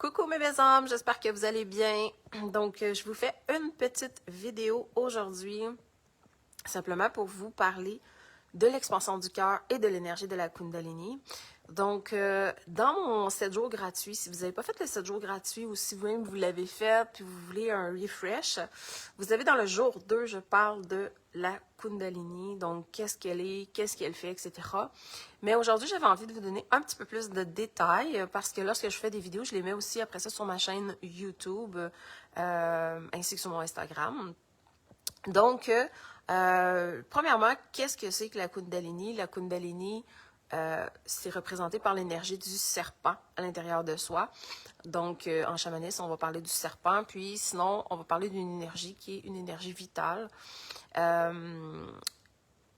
Coucou mes belles âmes, j'espère que vous allez bien. Donc, je vous fais une petite vidéo aujourd'hui, simplement pour vous parler de l'expansion du cœur et de l'énergie de la Kundalini. Donc, dans mon 7 jours gratuit, si vous n'avez pas fait le 7 jours gratuit ou si vous-même vous l'avez fait puis vous voulez un refresh, vous avez dans le jour 2, je parle de la Kundalini, donc qu'est-ce qu'elle est, qu'est-ce qu'elle fait, etc. Mais aujourd'hui, j'avais envie de vous donner un petit peu plus de détails parce que lorsque je fais des vidéos, je les mets aussi après ça sur ma chaîne YouTube ainsi que sur mon Instagram. Donc, premièrement, qu'est-ce que c'est que la Kundalini? La Kundalini, c'est représenté par l'énergie du serpent à l'intérieur de soi. Donc, en chamanisme, on va parler du serpent, puis sinon, on va parler d'une énergie qui est une énergie vitale.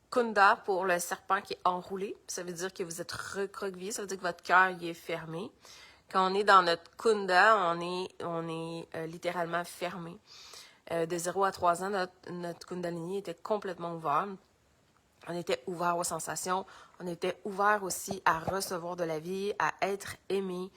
Kunda pour le serpent qui est enroulé, ça veut dire que vous êtes recroquevillé, ça veut dire que votre cœur y est fermé. Quand on est dans notre Kunda, on est littéralement fermé. De 0 à 3 ans, notre Kundalini était complètement ouvert. On était ouvert aux sensations. On était ouvert aussi à recevoir de la vie, à être aimé,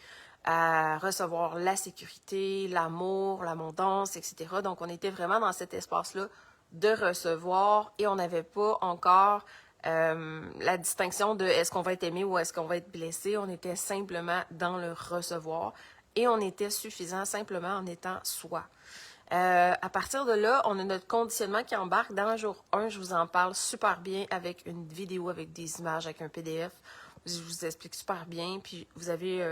à recevoir la sécurité, l'amour, l'abondance, etc. Donc, on était vraiment dans cet espace-là de recevoir et on n'avait pas encore la distinction de est-ce qu'on va être aimé ou est-ce qu'on va être blessé. On était simplement dans le recevoir et on était suffisant simplement en étant soi. À partir de là, on a notre conditionnement qui embarque. Dans le jour 1, je vous en parle super bien avec une vidéo, avec des images, avec un PDF. Je vous explique super bien. Puis vous avez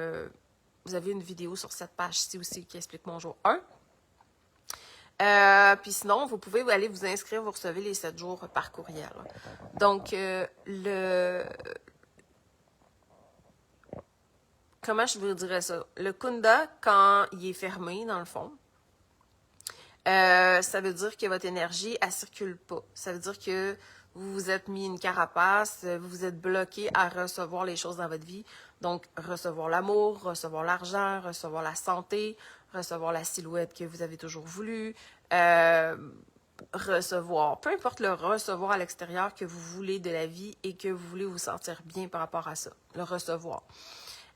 une vidéo sur cette page-ci aussi qui explique mon jour 1. Puis sinon, vous pouvez aller vous inscrire, vous recevez les 7 jours par courriel. Donc, comment je vous dirais ça? Le Kunda, quand il est fermé, dans le fond, ça veut dire que votre énergie, elle circule pas. Ça veut dire que vous vous êtes mis une carapace, vous vous êtes bloqué à recevoir les choses dans votre vie. Donc, recevoir l'amour, recevoir l'argent, recevoir la santé, recevoir la silhouette que vous avez toujours voulu, recevoir, peu importe le recevoir à l'extérieur que vous voulez de la vie et que vous voulez vous sentir bien par rapport à ça, le recevoir.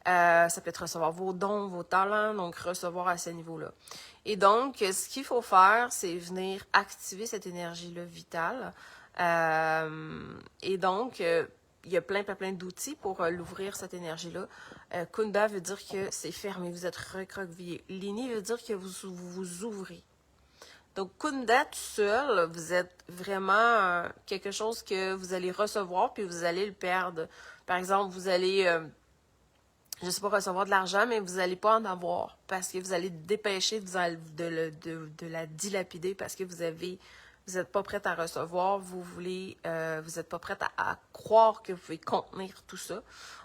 Ça peut être recevoir vos dons, vos talents, donc recevoir à ce niveau-là. Et donc, ce qu'il faut faire, c'est venir activer cette énergie-là vitale. Et donc, il y a plein d'outils pour l'ouvrir, cette énergie-là. Kunda veut dire que c'est fermé, vous êtes recroquevillé. Lini veut dire que vous ouvrez. Donc, Kunda tout seul, vous êtes vraiment quelque chose que vous allez recevoir, puis vous allez le perdre. Par exemple, vous allez... je ne sais pas, recevoir de l'argent, mais vous n'allez pas en avoir parce que vous allez dépêcher de la dilapider parce que vous n'êtes pas prête à recevoir, vous n'êtes pas prête à croire que vous pouvez contenir tout ça.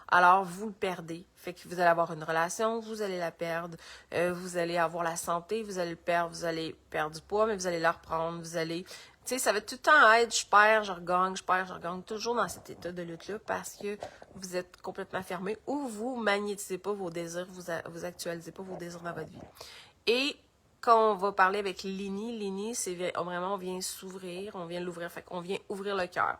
Alors, vous le perdez. Fait que vous allez avoir une relation, vous allez la perdre. Vous allez avoir la santé, vous allez le perdre. Vous allez perdre du poids, mais vous allez la reprendre. Vous allez... Tu sais, ça va tout le temps être je perds, je regagne, je perds, je regagne. Toujours dans cet état de lutte-là parce que vous êtes complètement fermé ou vous magnétisez pas vos désirs, vous actualisez pas vos désirs dans votre vie. Et quand on va parler avec Lini, c'est vraiment, on vient s'ouvrir, on vient l'ouvrir, fait qu'on vient ouvrir le cœur.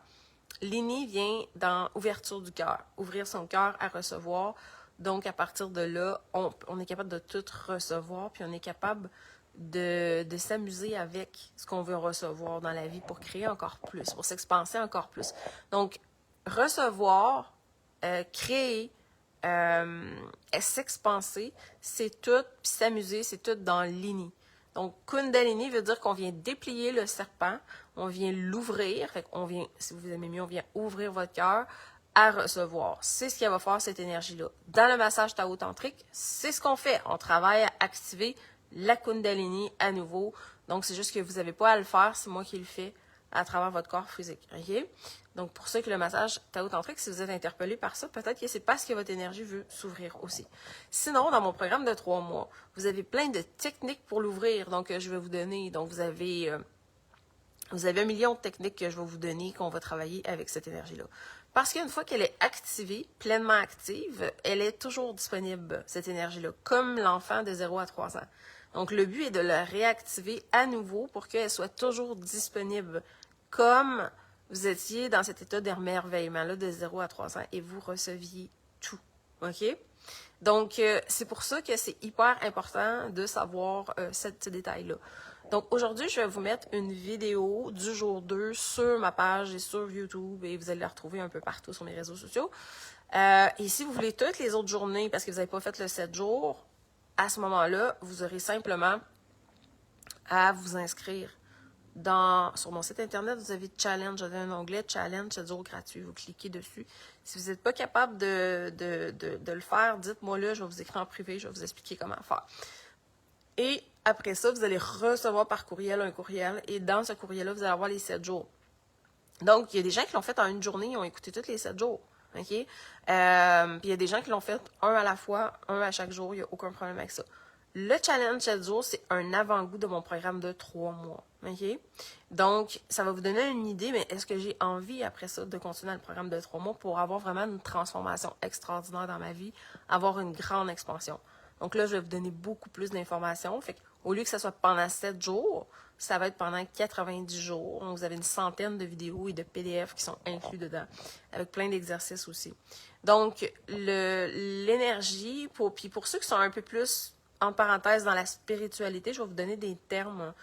Lini vient dans ouverture du cœur, ouvrir son cœur à recevoir. Donc, à partir de là, on est capable de tout recevoir, puis on est capable de s'amuser avec ce qu'on veut recevoir dans la vie pour créer encore plus, pour s'expanser encore plus. Donc, recevoir, créer, s'expanser, c'est tout, puis s'amuser, c'est tout dans Lini. Donc, Kundalini veut dire qu'on vient déplier le serpent, on vient l'ouvrir, fait qu'on vient, si vous aimez mieux, on vient ouvrir votre cœur à recevoir. C'est ce qu'elle va faire, cette énergie-là. Dans le massage Tao-tantrique, c'est ce qu'on fait. On travaille à activer la Kundalini à nouveau. Donc, c'est juste que vous n'avez pas à le faire, c'est moi qui le fais à travers votre corps physique. OK? Donc, pour ça que le massage Tao-tantrique, si vous êtes interpellé par ça, peut-être que c'est parce que votre énergie veut s'ouvrir aussi. Sinon, dans mon programme de 3 mois, vous avez plein de techniques pour l'ouvrir. Donc, je vais vous donner. Donc, vous avez 1 million de techniques que je vais vous donner, qu'on va travailler avec cette énergie-là. Parce qu'une fois qu'elle est activée, pleinement active, elle est toujours disponible, cette énergie-là, comme l'enfant de 0 à 3 ans. Donc, le but est de la réactiver à nouveau pour qu'elle soit toujours disponible, comme vous étiez dans cet état d'émerveillement-là de 0 à 3 ans et vous receviez tout. OK? Donc, c'est pour ça que c'est hyper important de savoir ce détail-là. Donc, aujourd'hui, je vais vous mettre une vidéo du jour 2 sur ma page et sur YouTube, et vous allez la retrouver un peu partout sur mes réseaux sociaux. Et si vous voulez toutes les autres journées, parce que vous n'avez pas fait le 7 jours, à ce moment-là, vous aurez simplement à vous inscrire. Sur mon site internet, vous avez Challenge, vous avez un onglet Challenge 7 jours gratuit. Vous cliquez dessus. Si vous n'êtes pas capable de le faire, dites-moi là, je vais vous écrire en privé, je vais vous expliquer comment faire. Et après ça, vous allez recevoir par courriel un courriel. Et dans ce courriel-là, vous allez avoir les 7 jours. Donc, il y a des gens qui l'ont fait en une journée, ils ont écouté tous les 7 jours. OK? Puis il y a des gens qui l'ont fait un à la fois, un à chaque jour. Il n'y a aucun problème avec ça. Le challenge 7 jours, c'est un avant-goût de mon programme de 3 mois. OK? Donc, ça va vous donner une idée, mais est-ce que j'ai envie, après ça, de continuer le programme de 3 mois pour avoir vraiment une transformation extraordinaire dans ma vie, avoir une grande expansion? Donc là, je vais vous donner beaucoup plus d'informations. Fait qu'au lieu que ça soit pendant 7 jours, ça va être pendant 90 jours. Donc, vous avez une centaine de vidéos et de PDF qui sont inclus dedans, avec plein d'exercices aussi. Donc, l'énergie, puis pour ceux qui sont un peu plus, en parenthèse, dans la spiritualité, je vais vous donner des termes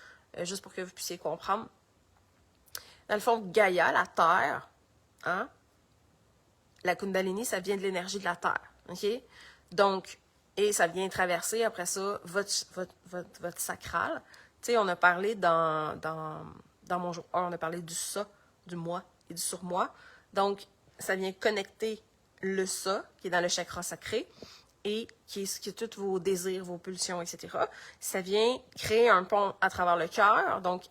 juste pour que vous puissiez comprendre. Dans le fond, Gaïa, la Terre, hein? La Kundalini, ça vient de l'énergie de la Terre. OK? Donc, et ça vient traverser, après ça, votre sacral. Tu sais, on a parlé dans mon jour 1, on a parlé du ça, du moi et du surmoi. Donc, ça vient connecter le ça, qui est dans le chakra sacré, et qui est tous vos désirs, vos pulsions, etc. Ça vient créer un pont à travers le cœur, donc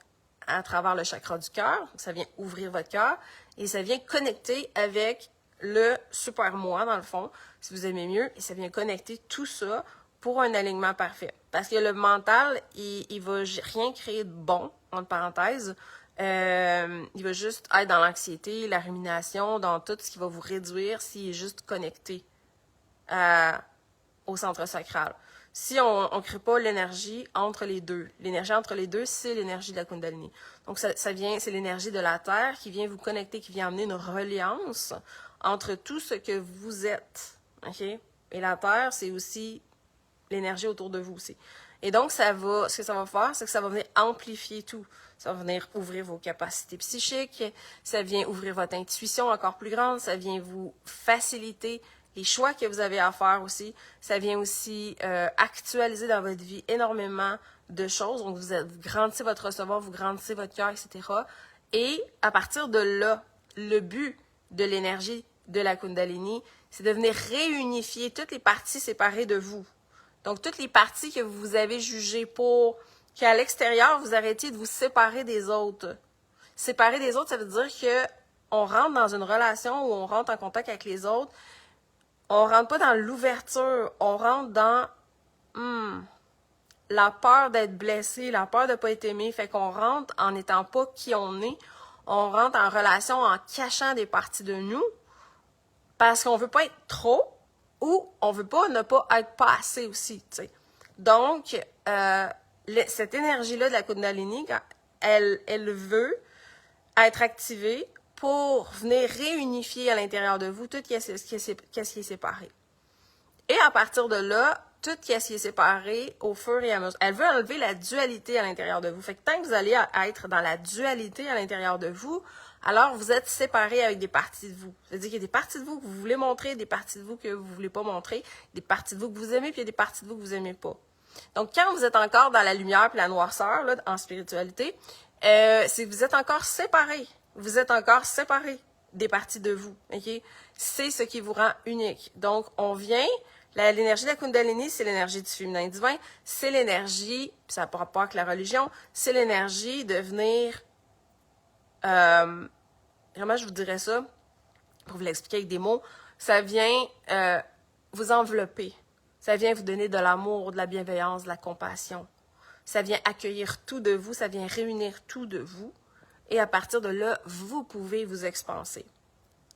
à travers le chakra du cœur. Ça vient ouvrir votre cœur, et ça vient connecter avec le super moi, dans le fond, si vous aimez mieux, et ça vient connecter tout ça pour un alignement parfait. Parce que le mental, il va rien créer de bon, entre parenthèses. Il va juste être dans l'anxiété, la rumination, dans tout ce qui va vous réduire s'il est juste connecté au centre sacral. Si on ne crée pas l'énergie entre les deux, l'énergie entre les deux, c'est l'énergie de la Kundalini. Donc, c'est l'énergie de la Terre qui vient vous connecter, qui vient amener une reliance entre tout ce que vous êtes. OK? Et la Terre, c'est aussi l'énergie autour de vous aussi. Et donc, ce que ça va faire, c'est que ça va venir amplifier tout. Ça va venir ouvrir vos capacités psychiques, ça vient ouvrir votre intuition encore plus grande, ça vient vous faciliter les choix que vous avez à faire aussi. Ça vient aussi actualiser dans votre vie énormément de choses. Donc, vous grandissez votre recevoir, vous grandissez votre cœur, etc. Et à partir de là, le but de l'énergie de la Kundalini, c'est de venir réunifier toutes les parties séparées de vous. Donc, toutes les parties que vous avez jugées pour qu'à l'extérieur, vous arrêtiez de vous séparer des autres. Séparer des autres, ça veut dire que on rentre dans une relation où on rentre en contact avec les autres. On rentre pas dans l'ouverture, on rentre dans la peur d'être blessé, la peur de ne pas être aimé. Fait qu'on rentre en n'étant pas qui on est. On rentre en relation en cachant des parties de nous parce qu'on veut pas être trop ou on veut pas ne pas être pas assez aussi, tu sais. Donc, cette énergie-là de la Kundalini, elle veut être activée pour venir réunifier à l'intérieur de vous tout ce qui est séparé. Et à partir de là, tout ce qui est séparé au fur et à mesure. Elle veut enlever la dualité à l'intérieur de vous. Fait que tant que vous allez être dans la dualité à l'intérieur de vous, alors vous êtes séparés avec des parties de vous. C'est-à-dire qu'il y a des parties de vous que vous voulez montrer, des parties de vous que vous ne voulez pas montrer, des parties de vous que vous aimez, puis il y a des parties de vous que vous n'aimez pas. Donc, quand vous êtes encore dans la lumière et la noirceur, là, en spiritualité, c'est que vous êtes encore séparés. Vous êtes encore séparés des parties de vous. Okay? C'est ce qui vous rend unique. Donc, on vient... L'énergie de la Kundalini, c'est l'énergie du féminin divin. C'est l'énergie, puis ça n'a pas rapport avec la religion, c'est l'énergie de venir... comment je vous dirais ça? Pour vous l'expliquer avec des mots. Ça vient vous envelopper. Ça vient vous donner de l'amour, de la bienveillance, de la compassion. Ça vient accueillir tout de vous, ça vient réunir tout de vous. Et à partir de là, vous pouvez vous expanser.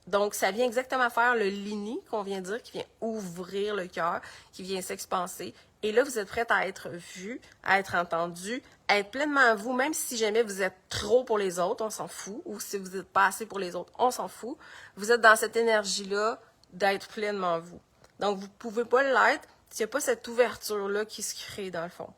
Donc, ça vient exactement faire le lini qu'on vient de dire, qui vient ouvrir le cœur, qui vient s'expanser. Et là, vous êtes prête à être vu, à être entendu, à être pleinement vous, même si jamais vous êtes trop pour les autres, on s'en fout, ou si vous n'êtes pas assez pour les autres, on s'en fout. Vous êtes dans cette énergie-là d'être pleinement vous. Donc, vous ne pouvez pas l'être s'il n'y a pas cette ouverture-là qui se crée dans le fond.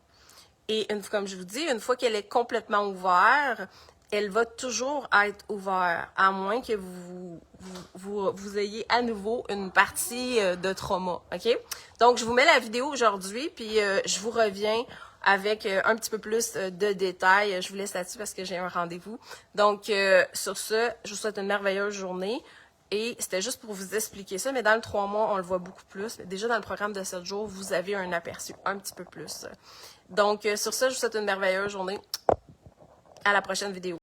Et comme je vous dis, une fois qu'elle est complètement ouverte, elle va toujours être ouverte, à moins que vous ayez à nouveau une partie de trauma, OK? Donc, je vous mets la vidéo aujourd'hui, puis je vous reviens avec un petit peu plus de détails. Je vous laisse là-dessus parce que j'ai un rendez-vous. Donc, sur ce, je vous souhaite une merveilleuse journée. Et c'était juste pour vous expliquer ça, mais dans le 3 mois, on le voit beaucoup plus. Déjà, dans le programme de 7 jours, vous avez un aperçu un petit peu plus. Donc, sur ça, je vous souhaite une merveilleuse journée. À la prochaine vidéo.